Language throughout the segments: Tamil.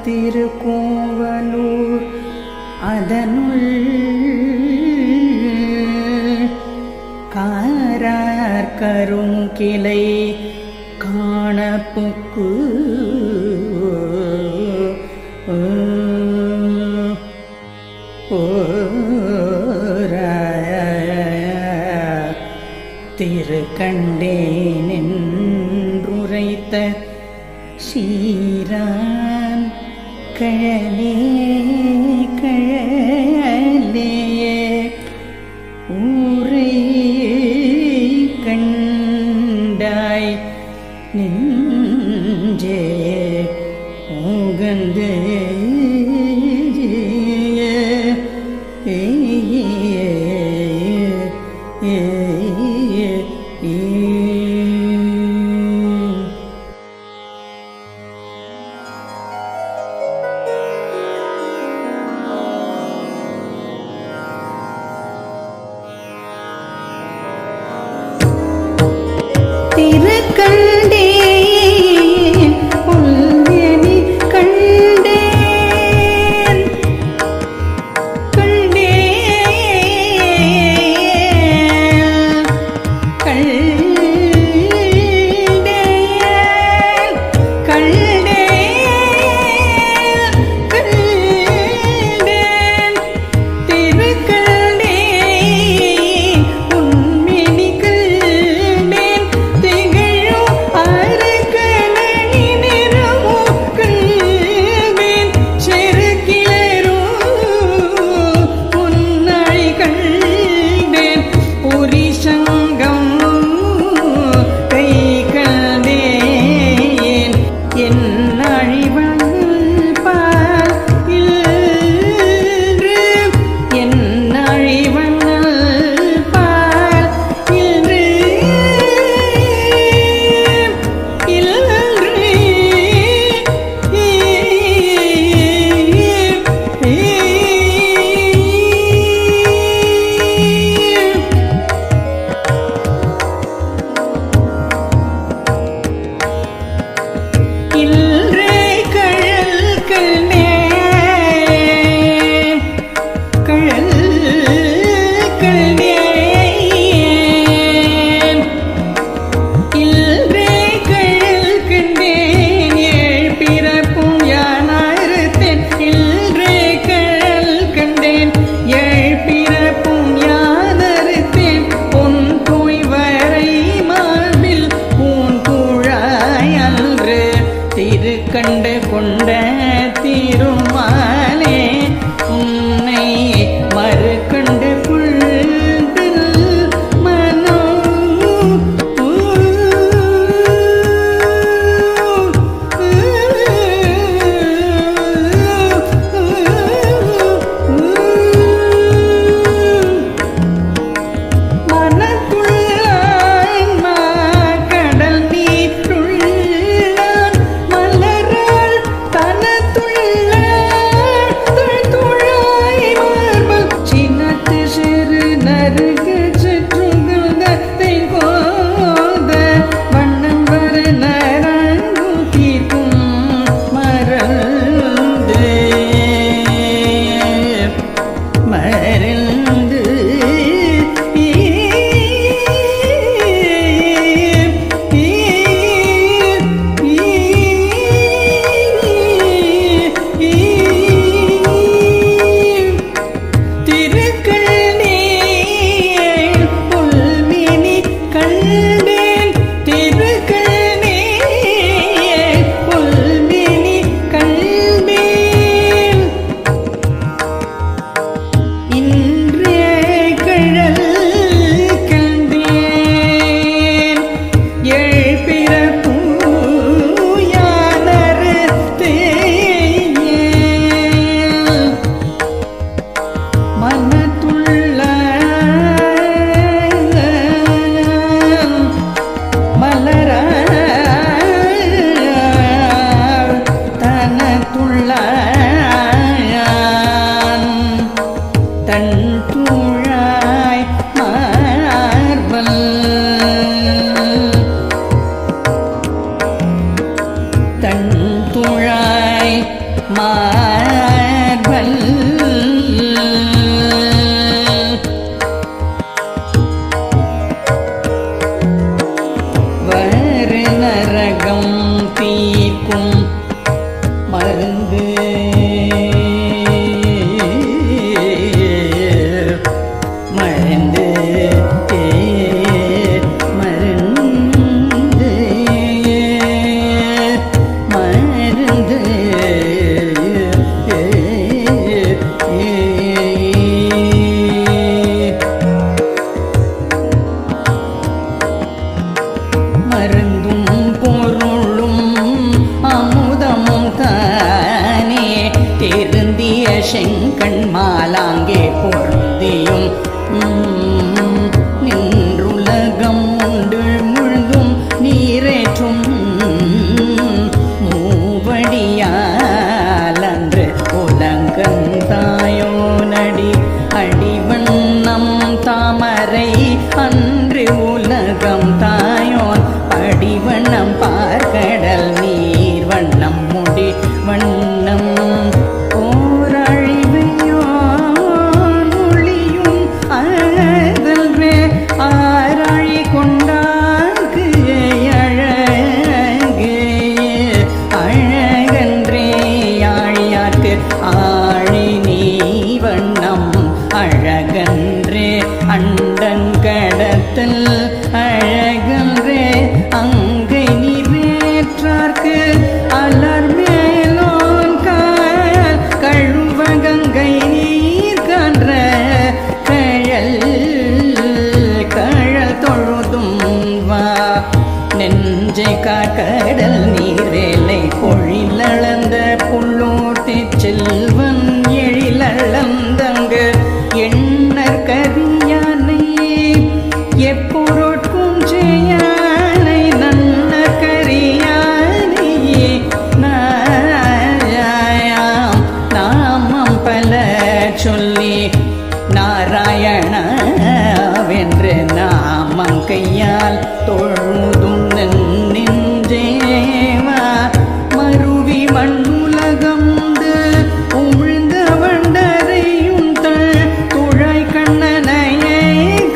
திருக்கோவலூர் அதனுள் காரார் கருங்கிளை காணப்புக்கு திருக்கண்டேன் என்றுரைத்த சீரான் கழலே கழலே ஊரை கண்டாய் நெஞ்சே உகந்து கண்டு கொண்ட திருமாலே உன்னை மறுகண்டு புல்பில் மனம் கடல் நீற்றுள்ள மார்பல் வரு நரகம் தீர்க்கும் மருந்து மருந்து மருந்து மருந்து மருந்தும் பொருளும் அமுதமும் தானே திருந்திய செங்கண் மாலாங்கே பொருந்தியும் நின்றுலகம் உண்டு முழுதும் நீரேற்றும் மூவடியால் அன்று உலங்கன் தாயோ நடி அடிவண்ணம் தாமரை அன்று உலகம் தாயோன் படிவண்ணம் பார்க்கடல் நீர் வண்ணம் முடி வண்ணம் ஓரழிவையோன் ஒளியும் அழகல்வே ஆராழி கொண்டார்க்கு அழகு அழகன்றே ஆழியார்க்கு ஆழி நீ வண்ணம் அழகன்றே அண்டன் கடத்தல் அழகன்றே அங்கை நிறைவேற்றார்க்கு அலர் மேலோன் கழுவ கங்கை நீர் கன்ற கழல் தொழுதும் வா நெஞ்சை காக்கடல் நீர்வேலை பொழிலளந்த புள்ளோட்டி செல்வன் எழிலளந்தங்கு எண்ணற் கரியானை எப்பொருட்கும் செய்யானை நன்னர் கரியானையே நாயாம் நாமம் பல சொல்லி நாராயணவென்று நாமம் கையால் தொழுதும் நெஞ்சேவா மருவி மண்ணுலகம்ந்து உமிழ்ந்த வண்டரையும் துழை கண்ணனையே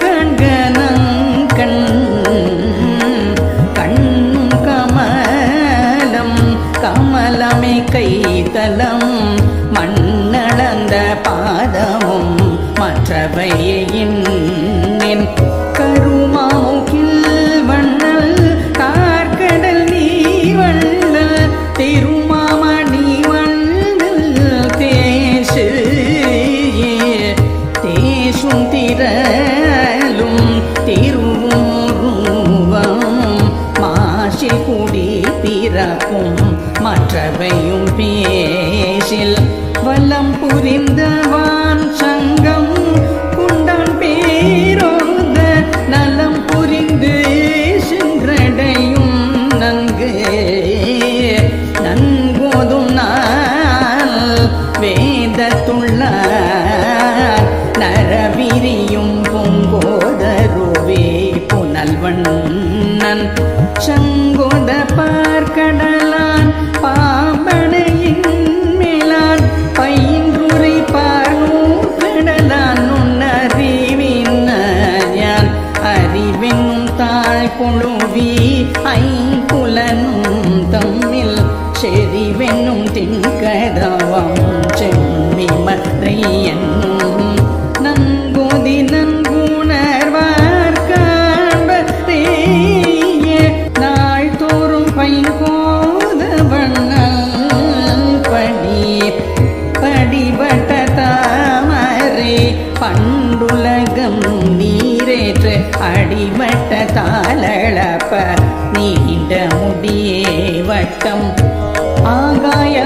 கண்கணங்கண் கண்ணும் கமலம் கமலமே கைதலம் மண்ணளந்த பாதமும் மற்றவையின் கருமாமுகில் வண்ணல் கார்கடல் நீவண்ணல் திருமாமணி வண்ணல் தேசும் திரளும் திருவுருவம் மாசி குடி பிறப்பும் மற்றவையும் பேசில் வலம் புரிந்தவான் சங்கம் குண்டான் பேரோத நலம் புரிந்து சென்றடையும் நன்கு நன்கோதும் நாள் வேதத்துள்ள நரவிரியும் பொங்கோதருவே புனல்வண்ணன் சங்கோத பார்க்கடலான் பாம்பனையின் மேலான் பயின்றுரை பார்நூல் கடலான் நுண்ணறிவின் அறிவென்னும் தாழ் கொழுவி ஐம்புலனும் தம்மில் செறிவென்னும் திண்கதவம் செம்மி மறை என்னும் நங்கோதி நன்குணர்வார் காண்பதேய நாள்தோறும் பைங்கோத வண்ணல் படிபட்ட தாமரை பண்டுலகம் நீரேற்று அடிமட்ட தாளப்ப நீண்ட முடியே வட்டம்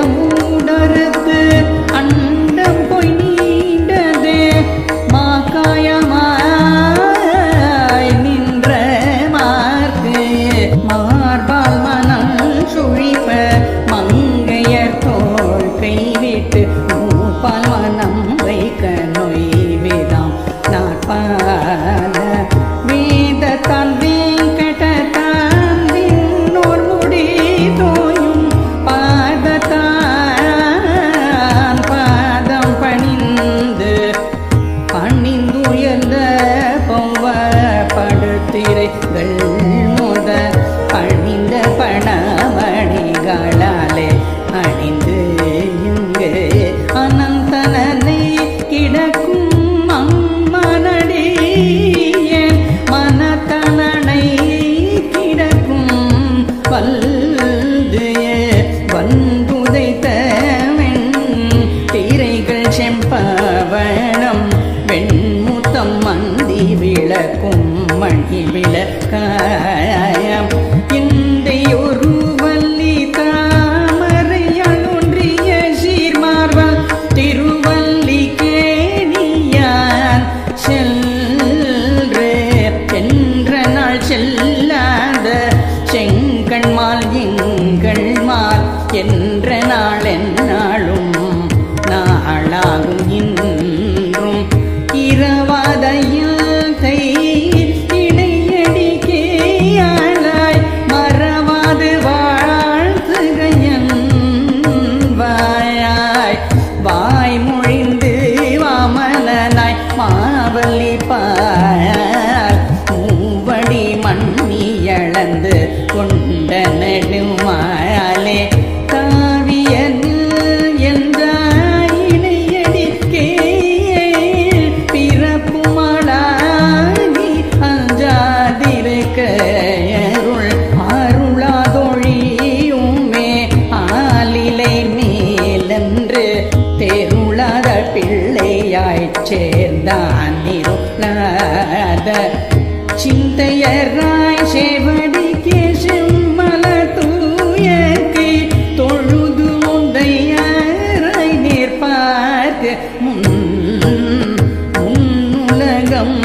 ஆகாயமூடறுத்து அண்டம் போய் நீண்டதே மாகாயமாய் நின்ற மார்க்கு மார்பால் மனம் சுழிப்ப மங்கையர் தோள் கைவிட்டு மூப்பால் மனம் வைக்க நொய் வேதாம் நாட்பால வேதத்தான் வேங்கடத்தான் விண்ணோர் முடி தோயும் சென்று தேருளாத பிள்ளையாய்ச் சேர்ந்தான் இருளாத சிந்தையராய் சேவடிக்கே செம்மல தூயக்கை தொழுது முந்தையராய் நிற்பார்க்கு முன்னுலகம்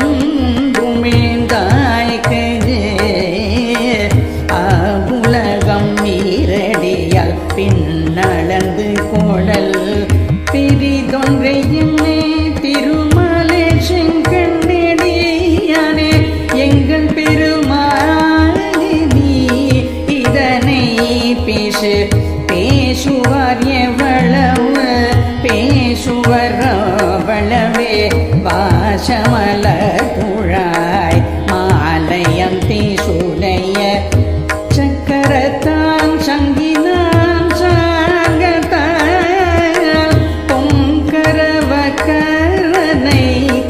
உண்டுமேந்தாய்க்கு அவ்வுலகம் மீறடியால் பின்னளந்து கொடல் பிரிதொன்றையுமே திருமலை செங்கண்ணடியானே எங்கள் பெருமானே நீ இதனை பேசு பேசுவார் எவ்வளவு பேசுவர் அவ்வளவே வாசமல துழாய் மாலயம் தீசுடைய சக்கரத்தான் சங்கினான் சாங்கத்தால் பொங்கரவக்கரனை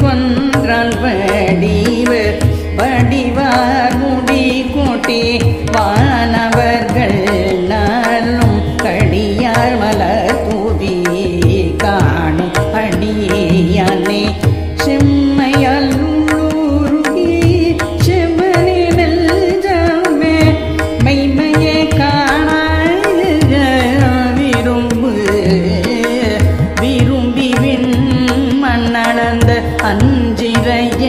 கொன்றான் வடிவார் முடி கோட்டி வானவர்கள் நாளும் கடியார் மலர் தூவி காணும் அடியானே செம்மையால் உள்ளூருகி செம்மனி நெல்ஜாமே மெய்மையே காண விரும்பிவின் மண்ணளந்த அஞ்சிறைய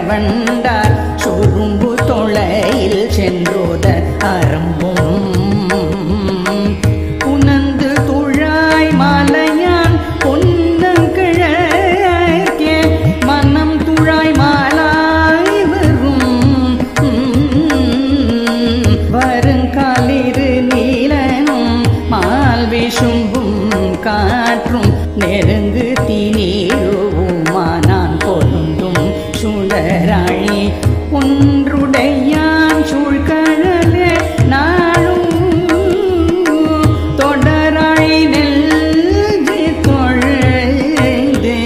வண்டார் சொரும்பு தொலையில் சென்றோத அறம்பும் உணர்ந்து துழாய் மாலையான் பொன்னங்கிழக்கே மனம் துழாய் மாலாய் வருங்காலிரு நீலனும் மால் விஷும்பும் காற்றும் நெருங்கு தீநீருமானான் பொருந்தும் சுடராழி ஒன்றுடையான் சூழ்கழலே நாளும் தொடராழி நெல்ஜி தொழுதே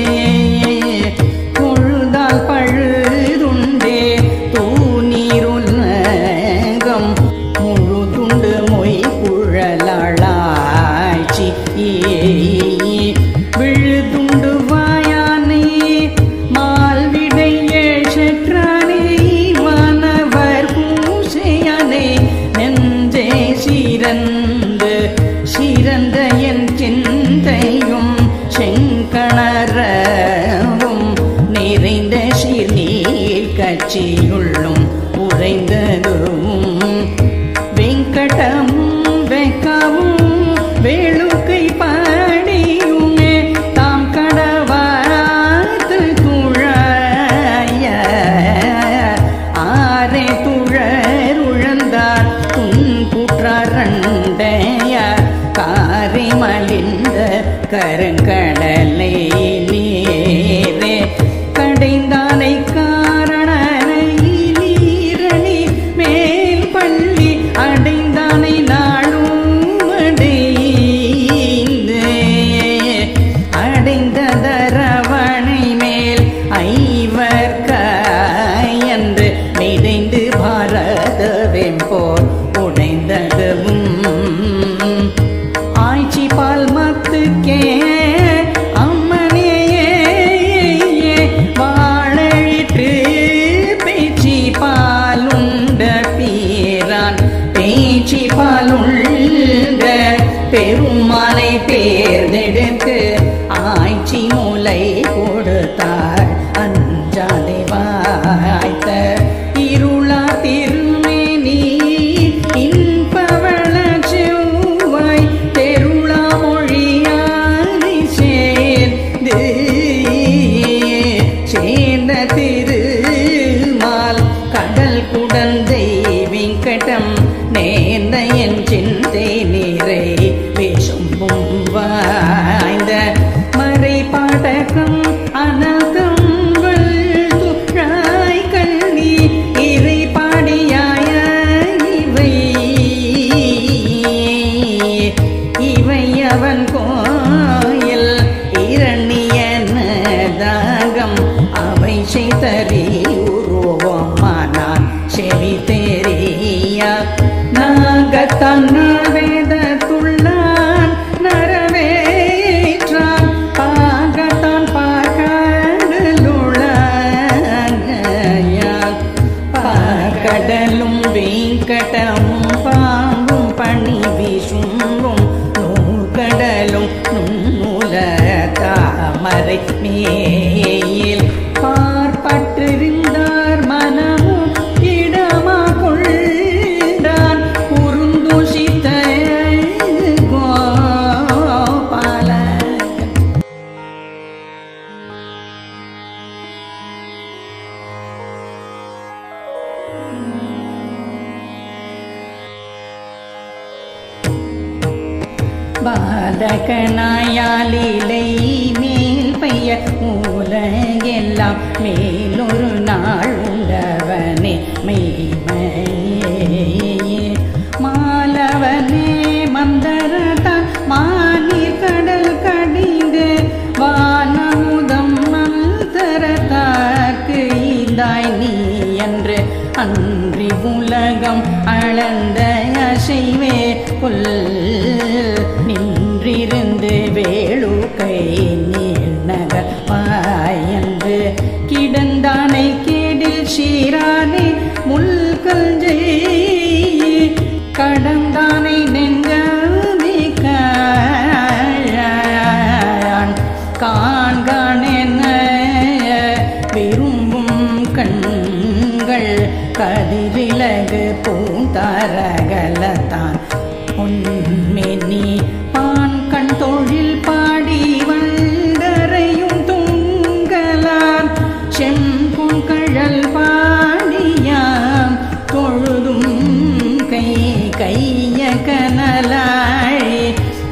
பொழுதால் பழுதுண்டே தூநீருலகம் முழுதுண்டு மொய் குழலாளாய்ச்சி விழுதுண்டு வாயானை மால்விடை ஏற்றனை வானவர் பூசையானை நெஞ்சே சிறந்த என் சிந்தையும் செங்கணரவும் நிறைந்த சீர்நீர் கட்சியுள்ளும் உறைந்ததும் வெங்கடமும் வெக்காவும் வேளுக்கை பாடியுமே தாம் கடவாத்து துழாய ஆரே துழர் உழந்தார் துன்புற்றரண்டையார் காரை மலிந்த கருங்கடலை நீரே கடைந்தானை காரணனை நீரணி மேல் பள்ளி அடைந்தானை நாளும் அடைந்ததரவணை மேல் ஐவர் காயன்று மிடைந்து பாரத வெம்போர் உடைந்ததும் ஆய்ச்சி பால் மத்துக்கே அம்மனி தாமரை மேல் பார்ப்பற்றிருந்தார் மனமும் இடமா கொண்டான் குறுந்தூஷித்த கோபால. பாதகனாயாலிலை மேல் பெய்ய உலகெல்லாம் மேலொரு நாள் உண்டவனே மெய்மையே மாலவனே மந்தரதான் மாநீர் கடல் கடிந்து வானமுதம் மந்தரத்தாக்கு ஈந்தாய் நீ என்று அன்றி உலகம் அளந்த அசைவே புல் நின்றிருந்து வேளுக்கை நீள் நகர் பாயன்று கிடந்தானை கேடில் சீரானே முல்கல் ஜெய் கடந்தானை நெஞ்சமே காண்கானென விரும்பும் கண்கள் கதிரிலகு பூந்தாரகலத்தான் உன்மெனி பான் கண் தொழில் பாடி வண்டரையும் துங்கலான் செம்பொன் கழல் பாடியாம் தொழுதும் கைய கனலாழி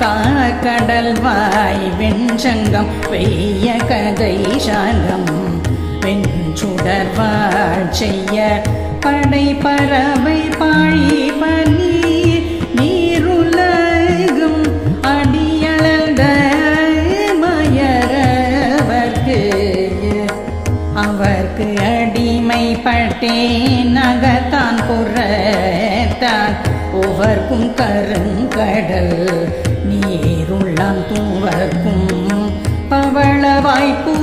காக்கடல் வாய் வெண்சங்கம் வெய்ய கதை சாங்கம் வெஞ்சுடர்வாழ் செய்ய படை பறவை பாழி பனி நீருலகும் அடியளந்த மயரவர்க்கு அவர்க்கு அடிமைப்பட்டேன் அகத்தான் புறத்தான் ஒவ்வொருக்கும் கருங்கடல் நீருள்ளாம் தூவர்க்கும் பவளவாய்ப்பூ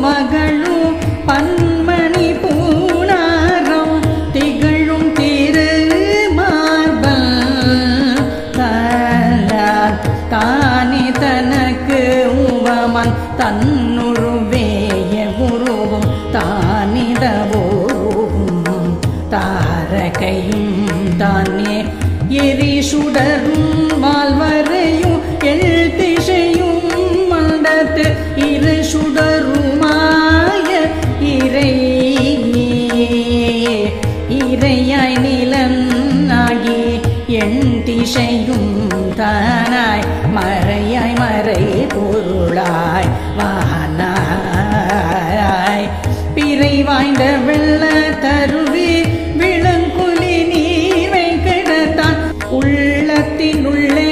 மகளும் பன்மணி பூணாரம் திகழும் திரு மார்பல் தானே தனக்கு உவமன் தன்னுருவேய உருவும் தானிடவோரும் தாரகையும் தானே எரி சுடரும் மால்வரையும் எழு திசையும் மண்டத்து இரு சுடருமாய இறையாய் நிலனாகி எண் திசையும் தானாய் மறையாய் மறை பொருளாய் வானாய் பிறை வாய்ந்த வெள்ள தருவி விளங்குலி நீரை கிடத்தான் உள்ளத்தினுள்ளே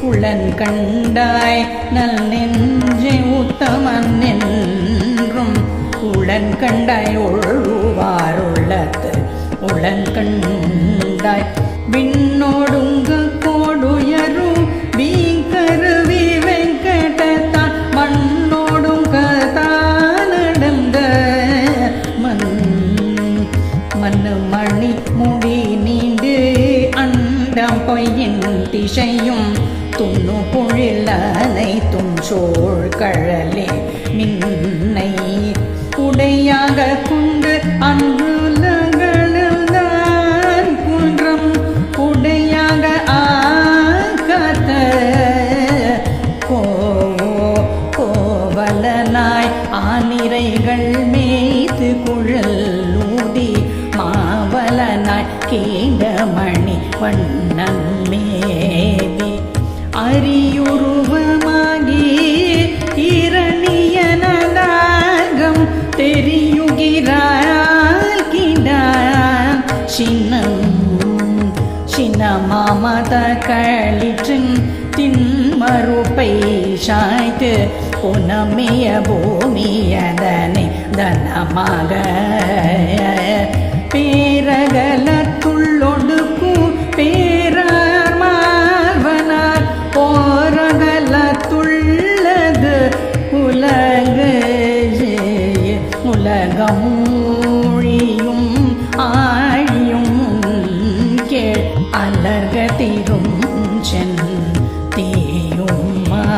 உளன் கண்டாய் நல் நெஞ்சை உத்தமன் என்றும் உளன் கண்டாய் ஒழுவாருள்ளத்து உளன் கண்டாய் விண்ணோடுங்க கோடுயரும் வீங்கருவி வெங்கடத்தான் மண்ணோடுங்க தானடந்த மண்ணு மணி முடி நீண்டு அண்டம் பொய்யின் திசையும் துண்ணு பொழிலனை துஞ்சோள் கழலே மின்னை உடையாக கொண்டு அன்புலகழ்ந்தான் குன்றம் உடையாக ஆகாத்த கோவலனாய் ஆனிரைகள் மேய்த்து குழல் ஊதி மாவலனாய் கீண்டமணி வண்ணன் மேவி அரியுருவமாகி இரணியனதாகம் தெரியுகிறாள் கிடான் சின்ன மாமத களிற்றின் தின்மறுப்பை சாய்த்து புனமிய பூமியதனை தனமாக பேரகலத்துள்ளொடுக்கும் பேரார் மார்வனார் போரகலத்துள்ளது உலகமூழியும் ஆழியும் கேள் அலர்கதிரும் தீயுமாவான்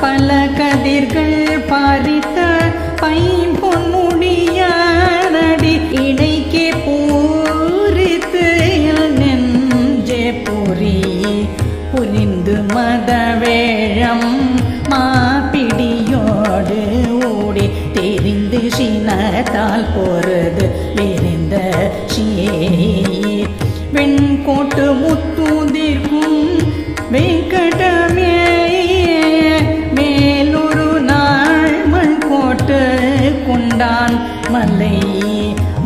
பல கதிர்கள் பாரித்த பைம்பொன்முடியானடி இணைக்கே பூரித்து நெஞ்சே புரிந்து மதவேழம் மாப்பிடியோடு ஓடி தெரிந்து சினத்தால் பொறுது விரிந்த வெண்கோட்டு முத்துதிர்க்கும் வெங்கடமே மேலொரு நாள் மண்கோட்டு கொண்டான்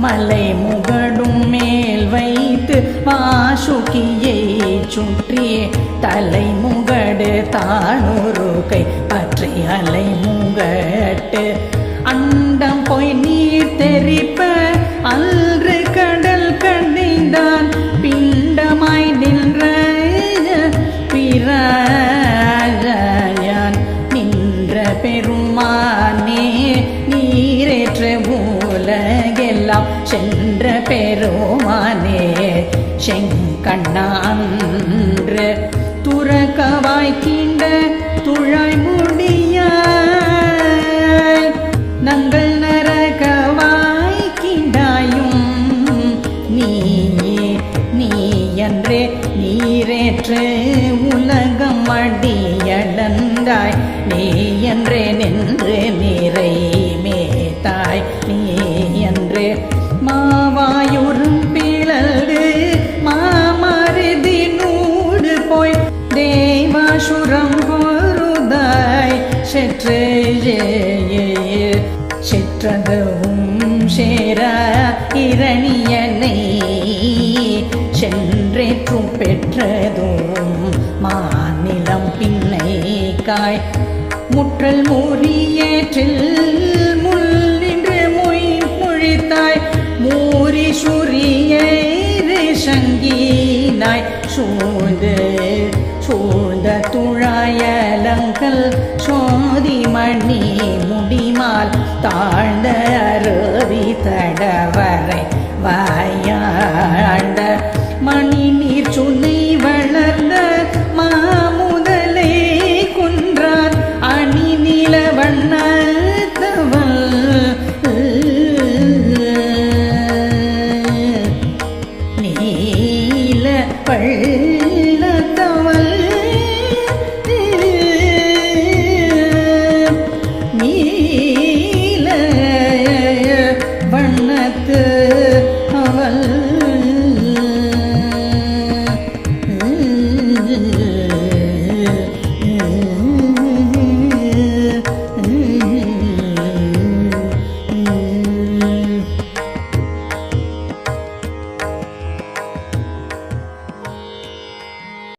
மலை முகடும் மேல் வைத்து வாசுகியை சுற்றி தலை முகடு தானொரு கை பற்றி அலை முகட்டு அண்டம் போய் நீர் தெரிப்ப அன்று கடல் கண்டிந்தான் பிண்டமாய் நின்ற பிரான் நின்ற பெருமானே நீரேற்ற உலகெல்லாம் சென்ற பெருமானே செங்கண்ணான்று துறக்கவாய் கீண்ட துழாய் முடியாய் நங்கள் நரகவாய் கீண்டாயும் நீயன்றே நீரேற்று உலகம் அடியடந்தாய் நீயன்றே நின்று நிறை மேத்தாய் நீயன்றே மாவாயுறும் பிளந்து மாமருதி நூடு போய் தேவாசுரம் பொருதாய் செற்றதும் சேர இரணியனை சென்றேற்றும் பெற்றதும் மாநிலம் பின்னை காய் முற்றல் மூரியேற்றில் முள் நின்று மொய் மொழித்தாய் மூரி சுரியேறு சங்கீனாய் சூழ்ந்த துழாயலங்கள் சோதி மணி முடிமால் தாழ்ந்த